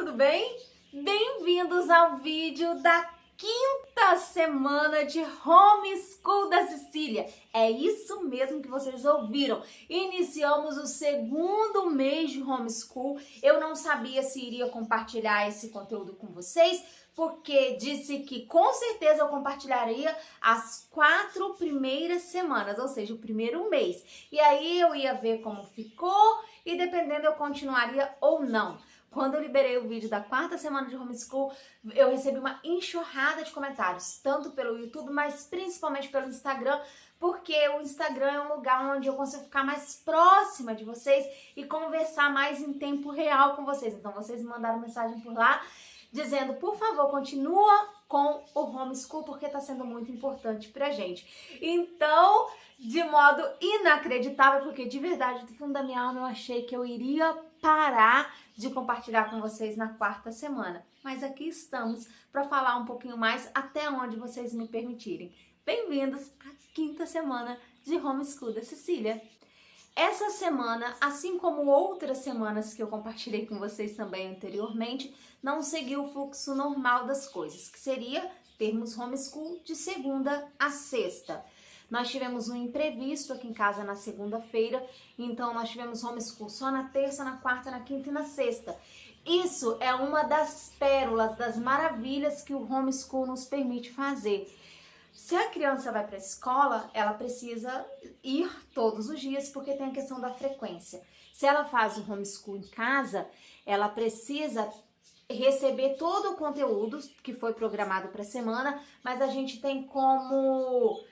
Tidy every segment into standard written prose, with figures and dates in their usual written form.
tudo bem? Bem-vindos ao vídeo da quinta semana de Homeschool da Cecília. É isso mesmo que vocês ouviram. Iniciamos o segundo mês de Homeschool. Eu não sabia se iria compartilhar esse conteúdo com vocês, porque disse que com certeza eu compartilharia as 4 primeiras semanas, ou seja, o primeiro mês. E aí eu ia ver como ficou e dependendo eu continuaria ou não. Quando eu liberei o vídeo da 4ª semana de Homeschool, eu recebi uma enxurrada de comentários, tanto pelo YouTube, mas principalmente pelo Instagram, porque o Instagram é um lugar onde eu consigo ficar mais próxima de vocês e conversar mais em tempo real com vocês. Então vocês me mandaram mensagem por lá, dizendo, por favor, continua com o Homeschool, porque tá sendo muito importante pra gente. Então, de modo inacreditável, porque de verdade, do fundo da minha alma, eu achei que eu iria parar de compartilhar com vocês na 4ª semana. Mas aqui estamos para falar um pouquinho mais até onde vocês me permitirem. Bem-vindos à 5ª semana de Homeschool da Cecília. Essa semana, assim como outras semanas que eu compartilhei com vocês também anteriormente, não seguiu o fluxo normal das coisas, que seria termos homeschool de segunda a sexta. Nós tivemos um imprevisto aqui em casa na segunda-feira, então nós tivemos homeschool só na terça, na quarta, na quinta e na sexta. Isso é uma das pérolas, das maravilhas que o homeschool nos permite fazer. Se a criança vai para a escola, ela precisa ir todos os dias, porque tem a questão da frequência. Se ela faz o homeschool em casa, ela precisa receber todo o conteúdo que foi programado para a semana, mas a gente tem como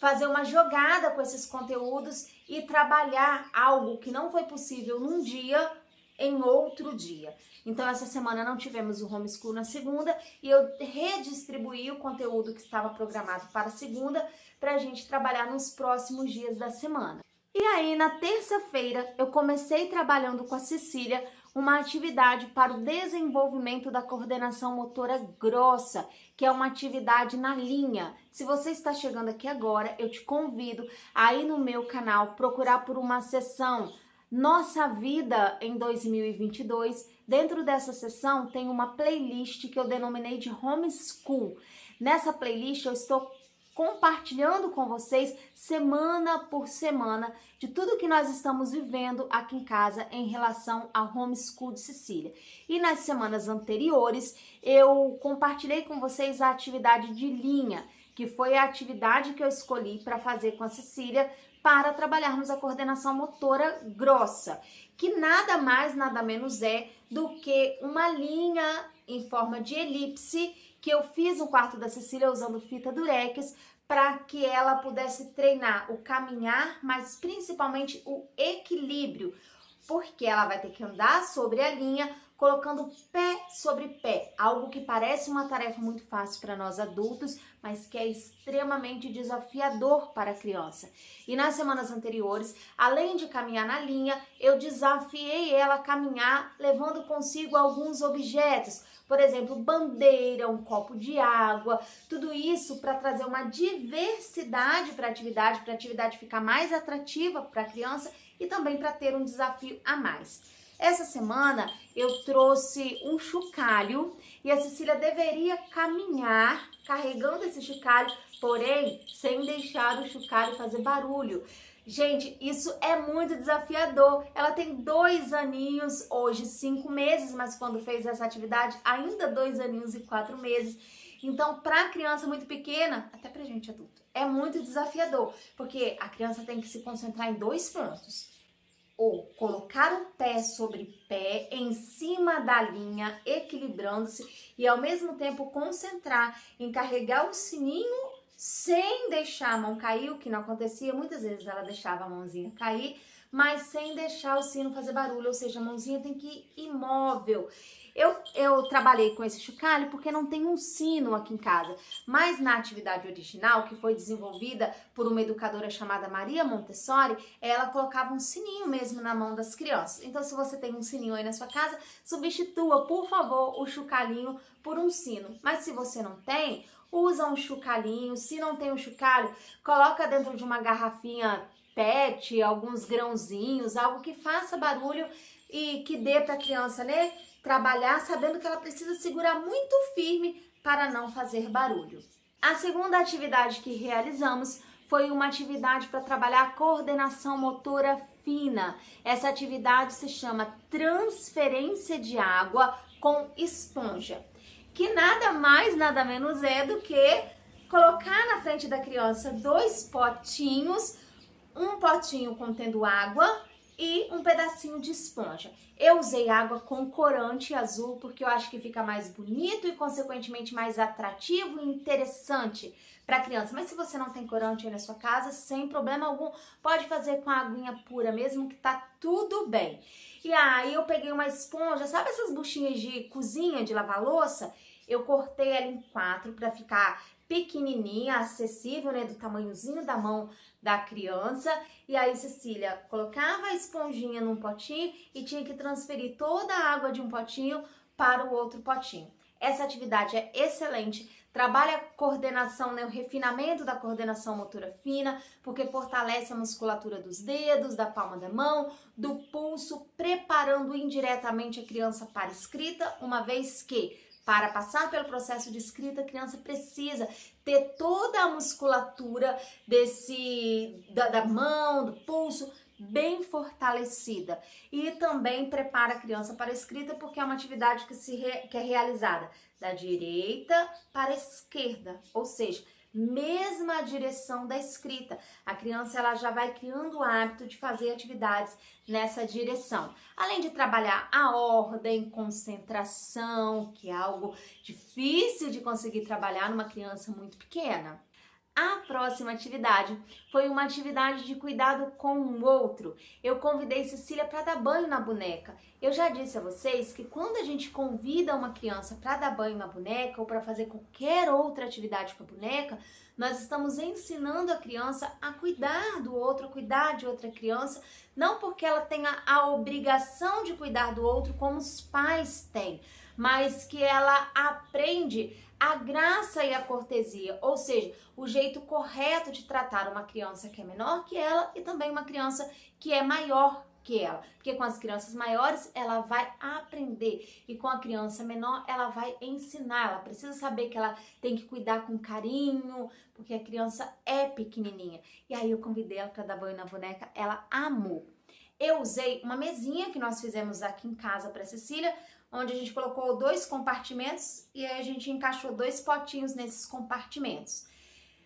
fazer uma jogada com esses conteúdos e trabalhar algo que não foi possível num dia em outro dia. Então, essa semana não tivemos o homeschool na segunda e eu redistribuí o conteúdo que estava programado para a segunda para a gente trabalhar nos próximos dias da semana. E aí, na terça-feira, eu comecei trabalhando com a Cecília uma atividade para o desenvolvimento da coordenação motora grossa, que é uma atividade na linha. Se você está chegando aqui agora, eu te convido a ir no meu canal, procurar por uma sessão Nossa Vida em 2022. Dentro dessa sessão tem uma playlist que eu denominei de Homeschool. Nessa playlist eu estou compartilhando com vocês semana por semana de tudo que nós estamos vivendo aqui em casa em relação ao Homeschool de Cecília. E nas semanas anteriores eu compartilhei com vocês a atividade de linha, que foi a atividade que eu escolhi para fazer com a Cecília para trabalharmos a coordenação motora grossa, que nada mais, nada menos é do que uma linha em forma de elipse que eu fiz no quarto da Cecília usando fita durex para que ela pudesse treinar o caminhar, mas principalmente o equilíbrio, porque ela vai ter que andar sobre a linha, colocando pé sobre pé, algo que parece uma tarefa muito fácil para nós adultos, mas que é extremamente desafiador para a criança. E nas semanas anteriores, além de caminhar na linha, eu desafiei ela a caminhar levando consigo alguns objetos, por exemplo, bandeira, um copo de água, tudo isso para trazer uma diversidade para a atividade ficar mais atrativa para a criança e também para ter um desafio a mais. Essa semana eu trouxe um chocalho e a Cecília deveria caminhar carregando esse chocalho, porém sem deixar o chocalho fazer barulho. Gente, isso é muito desafiador. Ela tem 2 aninhos, hoje 5 meses, mas quando fez essa atividade ainda 2 aninhos e 4 meses. Então, para a criança muito pequena, até para gente adulto, é muito desafiador, porque a criança tem que se concentrar em 2 pontos. Ou colocar o pé sobre pé em cima da linha, equilibrando-se e ao mesmo tempo concentrar em carregar o sininho sem deixar a mão cair, o que não acontecia. Muitas vezes ela deixava a mãozinha cair, mas sem deixar o sino fazer barulho, ou seja, a mãozinha tem que ir imóvel. Eu trabalhei com esse chocalho porque não tem um sino aqui em casa, mas na atividade original, que foi desenvolvida por uma educadora chamada Maria Montessori, ela colocava um sininho mesmo na mão das crianças. Então, se você tem um sininho aí na sua casa, substitua, por favor, o chocalhinho por um sino. Mas se você não tem, usa um chocalhinho. Se não tem um chocalho, coloca dentro de uma garrafinha PET, alguns grãozinhos, algo que faça barulho e que dê para a criança, né, trabalhar sabendo que ela precisa segurar muito firme para não fazer barulho. A segunda atividade que realizamos foi uma atividade para trabalhar a coordenação motora fina. Essa atividade se chama transferência de água com esponja, que nada mais, nada menos é do que colocar na frente da criança 2 potinhos, um potinho contendo água e um pedacinho de esponja. Eu usei água com corante azul porque eu acho que fica mais bonito e consequentemente mais atrativo e interessante para a criança. Mas se você não tem corante aí na sua casa, sem problema algum, pode fazer com a aguinha pura mesmo, que tá tudo bem. E aí eu peguei uma esponja, sabe essas buchinhas de cozinha, de lavar louça? Eu cortei ela em 4 para ficar pequenininha, acessível, né, do tamanhozinho da mão da criança. E aí Cecília colocava a esponjinha num potinho e tinha que transferir toda a água de um potinho para o outro potinho. Essa atividade é excelente, trabalha a coordenação, né, o refinamento da coordenação motora fina, porque fortalece a musculatura dos dedos, da palma da mão, do pulso, preparando indiretamente a criança para a escrita, uma vez que para passar pelo processo de escrita, a criança precisa ter toda a musculatura da mão, do pulso, bem fortalecida. E também prepara a criança para a escrita, porque é uma atividade que é realizada da direita para a esquerda, ou seja, mesma direção da escrita. A criança ela já vai criando o hábito de fazer atividades nessa direção. Além de trabalhar a ordem, concentração, que é algo difícil de conseguir trabalhar numa criança muito pequena. A próxima atividade foi uma atividade de cuidado com o outro. Eu convidei Cecília para dar banho na boneca. Eu já disse a vocês que quando a gente convida uma criança para dar banho na boneca ou para fazer qualquer outra atividade com a boneca, nós estamos ensinando a criança a cuidar do outro, a cuidar de outra criança, não porque ela tenha a obrigação de cuidar do outro como os pais têm, mas que ela aprende a graça e a cortesia, ou seja, o jeito correto de tratar uma criança que é menor que ela e também uma criança que é maior que ela. Porque com as crianças maiores ela vai aprender e com a criança menor ela vai ensinar. Ela precisa saber que ela tem que cuidar com carinho, porque a criança é pequenininha. E aí eu convidei ela para dar banho na boneca, ela amou. Eu usei uma mesinha que nós fizemos aqui em casa para Cecília, onde a gente colocou 2 compartimentos e aí a gente encaixou 2 potinhos nesses compartimentos.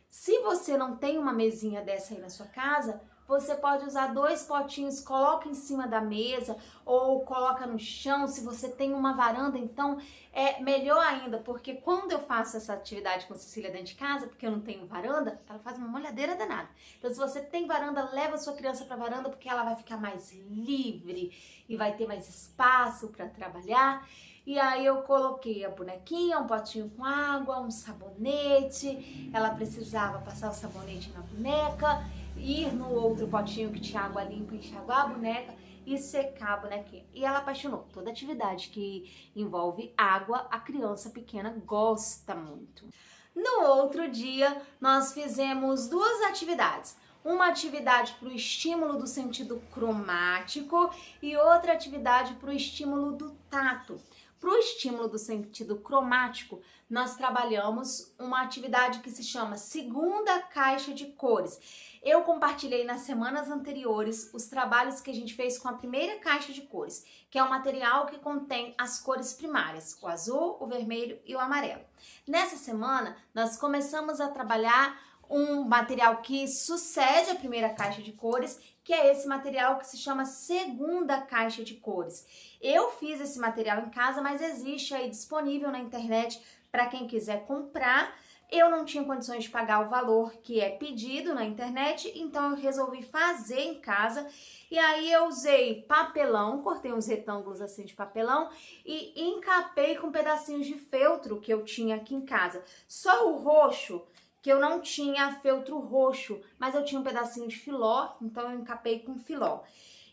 Se você não tem uma mesinha dessa aí na sua casa, você pode usar 2 potinhos, coloca em cima da mesa ou coloca no chão. Se você tem uma varanda, então é melhor ainda, porque quando eu faço essa atividade com a Cecília dentro de casa, porque eu não tenho varanda, ela faz uma molhadeira danada. Então se você tem varanda, leva a sua criança para a varanda, porque ela vai ficar mais livre e vai ter mais espaço para trabalhar. E aí eu coloquei a bonequinha, um potinho com água, um sabonete. Ela precisava passar o sabonete na boneca, ir no outro potinho que tinha água limpa, enxaguar a boneca e secar a bonequinha. E ela apaixonou. Toda atividade que envolve água, a criança pequena gosta muito. No outro dia, nós fizemos 2 atividades. Uma atividade para o estímulo do sentido cromático e outra atividade para o estímulo do tato. Para o estímulo do sentido cromático, nós trabalhamos uma atividade que se chama segunda caixa de cores. Eu compartilhei nas semanas anteriores os trabalhos que a gente fez com a primeira caixa de cores, que é um material que contém as cores primárias, o azul, o vermelho e o amarelo. Nessa semana, nós começamos a trabalhar um material que sucede a primeira caixa de cores, que é esse material que se chama segunda caixa de cores. Eu fiz esse material em casa, mas existe aí disponível na internet para quem quiser comprar. Eu não tinha condições de pagar o valor que é pedido na internet, então eu resolvi fazer em casa. E aí eu usei papelão, cortei uns retângulos assim de papelão e encapei com pedacinhos de feltro que eu tinha aqui em casa. Só o roxo, que eu não tinha feltro roxo, mas eu tinha um pedacinho de filó, então eu encapei com filó.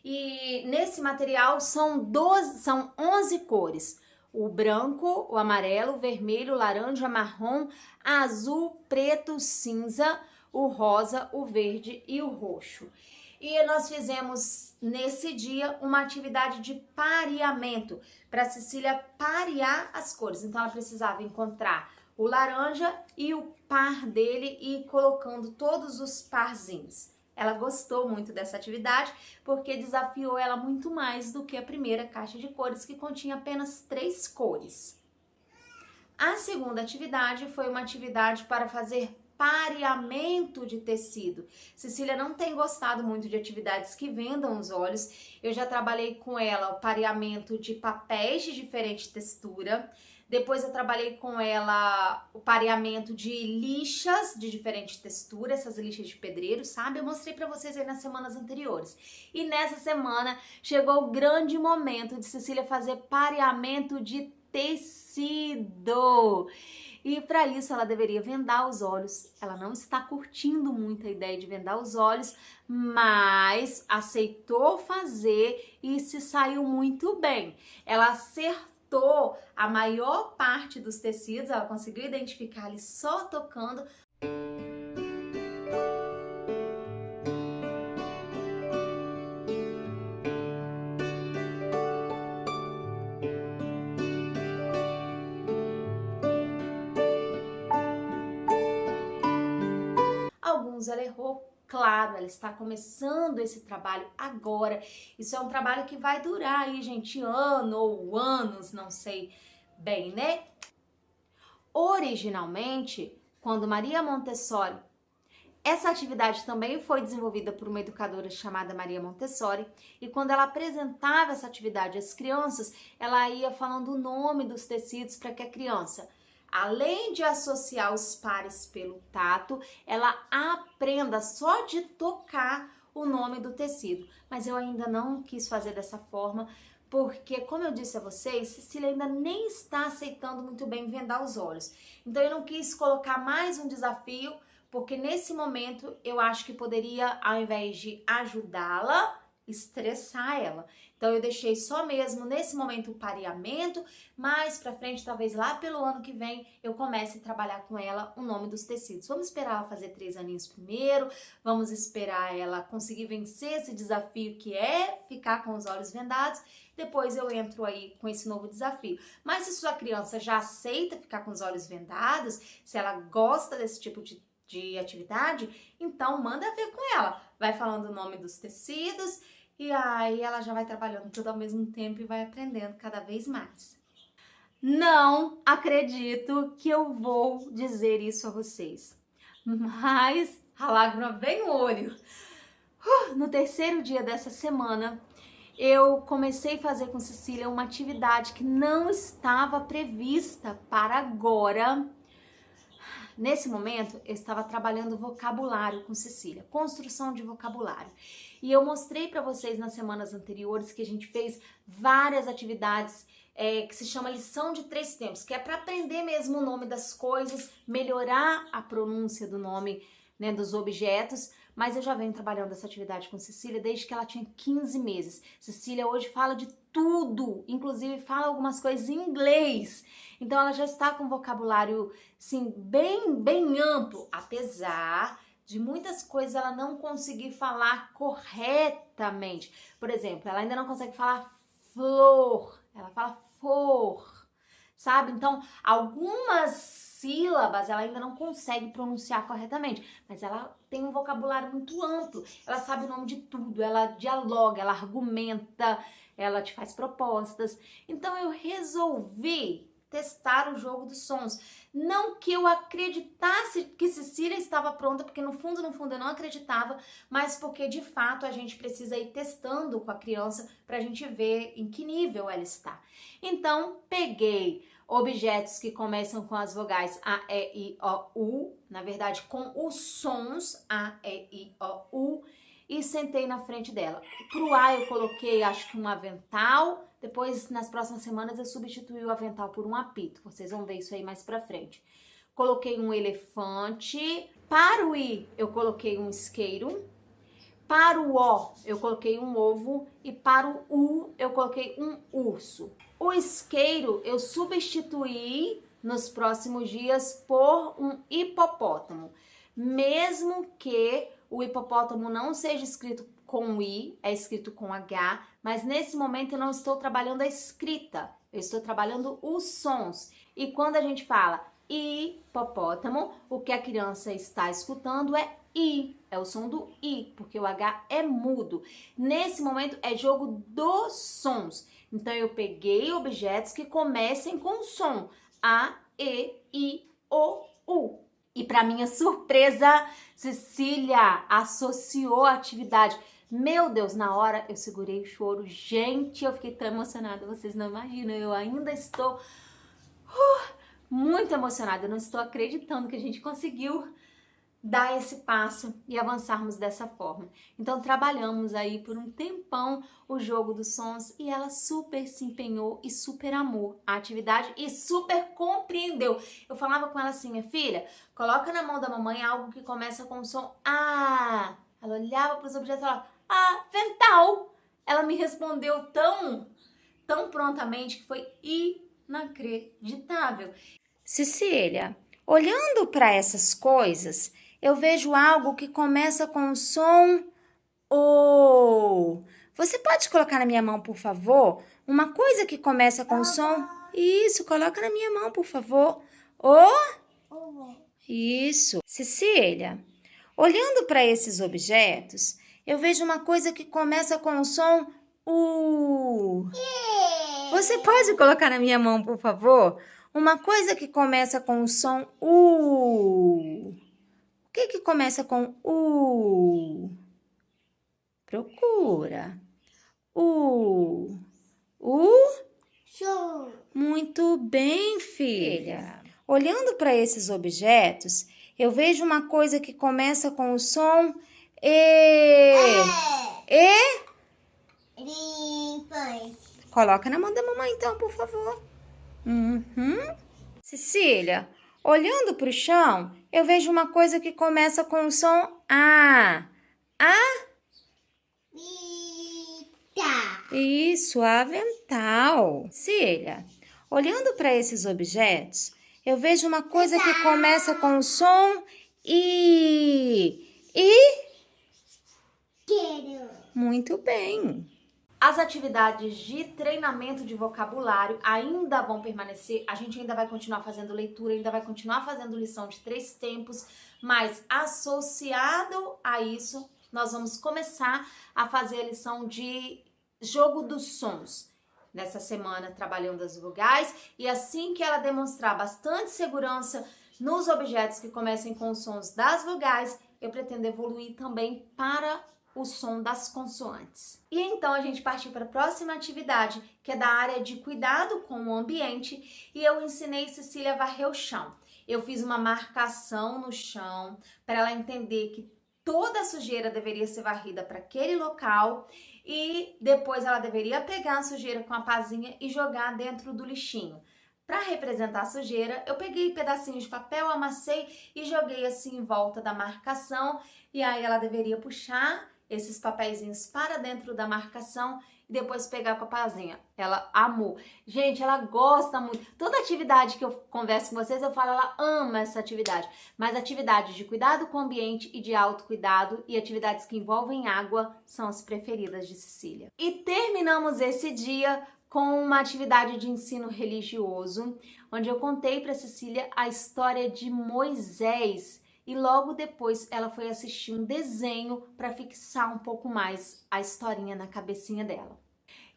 E nesse material são 11 cores. O branco, o amarelo, o vermelho, o laranja, marrom, azul, preto, cinza, o rosa, o verde e o roxo. E nós fizemos nesse dia uma atividade de pareamento, para a Cecília parear as cores. Então ela precisava encontrar o laranja e o par dele e ir colocando todos os parzinhos. Ela gostou muito dessa atividade porque desafiou ela muito mais do que a primeira caixa de cores, que continha apenas 3 cores. A segunda atividade foi uma atividade para fazer pareamento de tecido. Cecília não tem gostado muito de atividades que vendam os olhos. Eu já trabalhei com ela o pareamento de papéis de diferente textura. Depois eu trabalhei com ela o pareamento de lixas de diferente textura, essas lixas de pedreiro, sabe? Eu mostrei pra vocês aí nas semanas anteriores. E nessa semana chegou o grande momento de Cecília fazer pareamento de tecido. E para isso ela deveria vendar os olhos. Ela não está curtindo muito a ideia de vendar os olhos, aceitou fazer e se saiu muito bem. Ela acertou a maior parte dos tecidos, ela conseguiu identificar ali só tocando. Alguns ela errou, claro, ela está começando esse trabalho agora. Isso é um trabalho que vai durar aí, gente, ano ou anos, não sei bem, né? Originalmente, quando Maria Montessori, essa atividade também foi desenvolvida por uma educadora chamada Maria Montessori, e quando ela apresentava essa atividade às crianças, ela ia falando o nome dos tecidos para que a criança, além de associar os pares pelo tato, ela aprenda só de tocar o nome do tecido. Mas eu ainda não quis fazer dessa forma, porque, como eu disse a vocês, Cecília ainda nem está aceitando muito bem vendar os olhos. Então eu não quis colocar mais um desafio, porque nesse momento eu acho que poderia, ao invés de ajudá-la, estressar ela. Então eu deixei só mesmo nesse momento o pareamento, mais pra frente, talvez lá pelo ano que vem, eu comece a trabalhar com ela o nome dos tecidos. Vamos esperar ela fazer 3 aninhos primeiro, vamos esperar ela conseguir vencer esse desafio que é ficar com os olhos vendados, depois eu entro aí com esse novo desafio. Mas se sua criança já aceita ficar com os olhos vendados, se ela gosta desse tipo de atividade, então manda ver com ela. Vai falando o nome dos tecidos e aí ela já vai trabalhando tudo ao mesmo tempo e vai aprendendo cada vez mais. Não acredito que eu vou dizer isso a vocês, mas a lágrima vem no olho. No terceiro dia dessa semana, eu comecei a fazer com Cecília uma atividade que não estava prevista para agora. Nesse momento, eu estava trabalhando vocabulário com Cecília, construção de vocabulário. E eu mostrei para vocês nas semanas anteriores que a gente fez várias atividades que se chama lição de 3 tempos, que é para aprender mesmo o nome das coisas, melhorar a pronúncia do nome, né, dos objetos. Mas eu já venho trabalhando essa atividade com Cecília desde que ela tinha 15 meses. Cecília hoje fala de tudo, inclusive fala algumas coisas em inglês. Então ela já está com um vocabulário, sim, bem amplo, apesar de muitas coisas ela não conseguir falar corretamente. Por exemplo, ela ainda não consegue falar flor, ela fala for, sabe? Então, algumas sílabas ela ainda não consegue pronunciar corretamente, mas ela tem um vocabulário muito amplo, ela sabe o nome de tudo, ela dialoga, ela argumenta, ela te faz propostas. Então eu resolvi testar o jogo dos sons. Não que eu acreditasse que Cecília estava pronta, porque no fundo eu não acreditava, mas porque de fato a gente precisa ir testando com a criança para a gente ver em que nível ela está. Então peguei objetos que começam com as vogais A, E, I, O, U, na verdade com os sons A, E, I, O, U, e sentei na frente dela. Pro A eu coloquei, acho que um avental, depois nas próximas semanas eu substituí o avental por um apito, vocês vão ver isso aí mais pra frente. Coloquei um elefante, para o I eu coloquei um isqueiro, para o O eu coloquei um ovo e para o U eu coloquei um urso. O isqueiro eu substituí nos próximos dias por um hipopótamo, mesmo que o hipopótamo não seja escrito com I, é escrito com H, mas nesse momento eu não estou trabalhando a escrita, eu estou trabalhando os sons. E quando a gente fala hipopótamo, o que a criança está escutando é I, é o som do I, porque o H é mudo. Nesse momento é jogo dos sons. Então eu peguei objetos que comecem com som A, E, I, O, U. E para minha surpresa, Cecília associou a atividade. Meu Deus, na hora eu segurei o choro. Gente, eu fiquei tão emocionada, vocês não imaginam. Eu ainda estou muito emocionada. Eu não estou acreditando que a gente conseguiu dar esse passo e avançarmos dessa forma. Então trabalhamos aí por um tempão o jogo dos sons e ela super se empenhou e super amou a atividade e super compreendeu. Eu falava com ela assim, minha filha, coloca na mão da mamãe algo que começa com o som A. Ela olhava para os objetos e falava, avental. Ela me respondeu tão prontamente que foi inacreditável. Cecília, olhando para essas coisas, eu vejo algo que começa com o som O. Você pode colocar na minha mão, por favor? Uma coisa que começa com o som... Isso, coloca na minha mão, por favor. O. Isso. Cecília, olhando para esses objetos, eu vejo uma coisa que começa com o som U. Você pode colocar na minha mão, por favor? Uma coisa que começa com o som U. O que começa com U? Procura. U. Show. Muito bem, filha. Olhando para esses objetos, eu vejo uma coisa que começa com o som E. Elefante. Coloca na mão da mamãe, então, por favor. Cecília, olhando para o chão, eu vejo uma coisa que começa com o som A. Vita. Isso, avental. Cecília, olhando para esses objetos, eu vejo uma coisa que começa com o som I. Quero. Muito bem. As atividades de treinamento de vocabulário ainda vão permanecer, a gente ainda vai continuar fazendo leitura, ainda vai continuar fazendo lição de 3 tempos, mas associado a isso, nós vamos começar a fazer a lição de jogo dos sons. Nessa semana, trabalhando as vogais, e assim que ela demonstrar bastante segurança nos objetos que comecem com os sons das vogais, eu pretendo evoluir também para o som das consoantes. E então a gente partiu para a próxima atividade, que é da área de cuidado com o ambiente, e eu ensinei Cecília a varrer o chão. Eu fiz uma marcação no chão para ela entender que toda a sujeira deveria ser varrida para aquele local e depois ela deveria pegar a sujeira com a pazinha e jogar dentro do lixinho. Para representar a sujeira, eu peguei pedacinhos de papel, amassei e joguei assim em volta da marcação, e aí ela deveria puxar esses papeizinhos para dentro da marcação e depois pegar com a pazinha. Ela amou. Gente, ela gosta muito. Toda atividade que eu converso com vocês, eu falo, ela ama essa atividade. Mas atividades de cuidado com o ambiente e de autocuidado e atividades que envolvem água são as preferidas de Cecília. E terminamos esse dia com uma atividade de ensino religioso, onde eu contei para Cecília a história de Moisés. E logo depois ela foi assistir um desenho para fixar um pouco mais a historinha na cabecinha dela.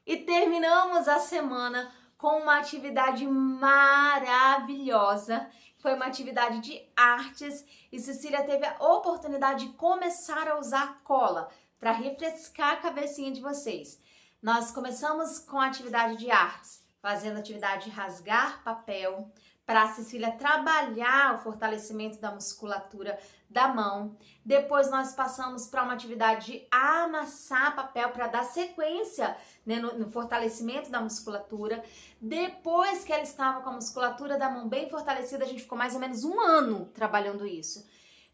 E terminamos a semana com uma atividade maravilhosa. Foi uma atividade de artes e Cecília teve a oportunidade de começar a usar cola para refrescar a cabecinha de vocês. Nós começamos com a atividade de artes, fazendo a atividade de rasgar papel, para a Cecília trabalhar o fortalecimento da musculatura da mão. Depois nós passamos para uma atividade de amassar papel para dar sequência, né, no fortalecimento da musculatura. Depois que ela estava com a musculatura da mão bem fortalecida, a gente ficou mais ou menos 1 ano trabalhando isso.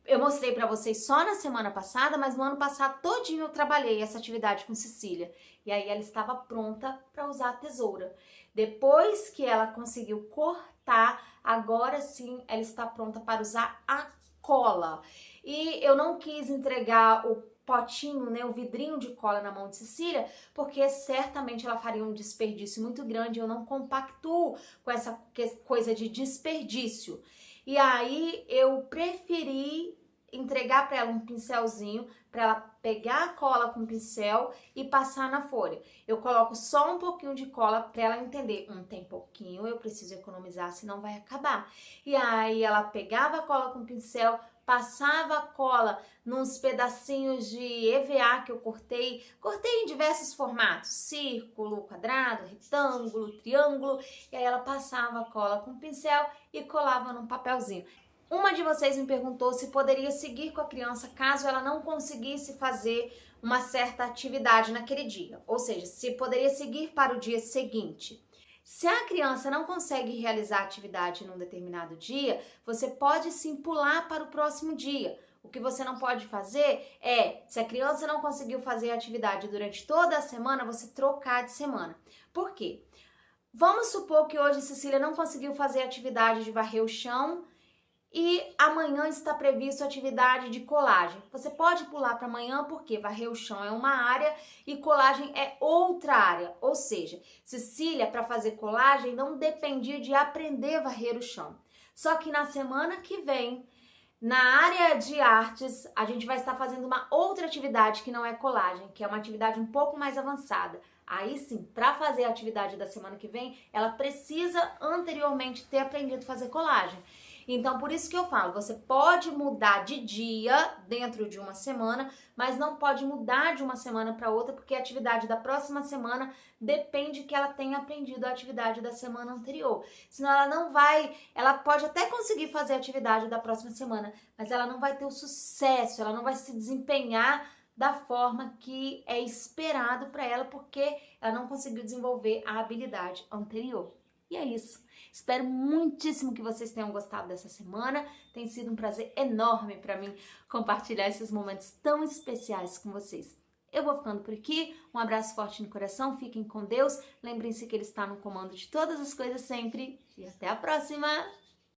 Eu mostrei para vocês só na semana passada, mas no ano passado todinho eu trabalhei essa atividade com Cecília. E aí ela estava pronta para usar a tesoura. Depois que ela conseguiu cortar, agora sim ela está pronta para usar a cola. E eu não quis entregar o potinho, né, o vidrinho de cola na mão de Cecília, porque certamente ela faria um desperdício muito grande. Eu não compactuo com essa coisa de desperdício. E aí eu preferi entregar para ela um pincelzinho, para ela pegar a cola com o pincel e passar na folha. Eu coloco só um pouquinho de cola para ela entender, tem pouquinho, eu preciso economizar, senão vai acabar. E aí ela pegava a cola com o pincel, passava a cola nos pedacinhos de EVA que eu cortei em diversos formatos, círculo, quadrado, retângulo, triângulo, e aí ela passava a cola com o pincel e colava num papelzinho. Uma de vocês me perguntou se poderia seguir com a criança caso ela não conseguisse fazer uma certa atividade naquele dia, ou seja, se poderia seguir para o dia seguinte. Se a criança não consegue realizar a atividade num determinado dia, você pode sim pular para o próximo dia. O que você não pode fazer é, se a criança não conseguiu fazer a atividade durante toda a semana, você trocar de semana. Por quê? Vamos supor que hoje Cecília não conseguiu fazer a atividade de varrer o chão e amanhã está previsto a atividade de colagem. Você pode pular para amanhã porque varrer o chão é uma área e colagem é outra área. Ou seja, Cecília, para fazer colagem, não dependia de aprender a varrer o chão. Só que na semana que vem, na área de artes, a gente vai estar fazendo uma outra atividade que não é colagem, que é uma atividade um pouco mais avançada. Aí sim, para fazer a atividade da semana que vem, ela precisa anteriormente ter aprendido a fazer colagem. Então, por isso que eu falo, você pode mudar de dia dentro de uma semana, mas não pode mudar de uma semana para outra, porque a atividade da próxima semana depende que ela tenha aprendido a atividade da semana anterior. Senão ela não vai, ela pode até conseguir fazer a atividade da próxima semana, mas ela não vai ter o sucesso, ela não vai se desempenhar da forma que é esperado para ela, porque ela não conseguiu desenvolver a habilidade anterior. E é isso. Espero muitíssimo que vocês tenham gostado dessa semana. Tem sido um prazer enorme para mim compartilhar esses momentos tão especiais com vocês. Eu vou ficando por aqui. Um abraço forte no coração. Fiquem com Deus. Lembrem-se que Ele está no comando de todas as coisas sempre. E até a próxima!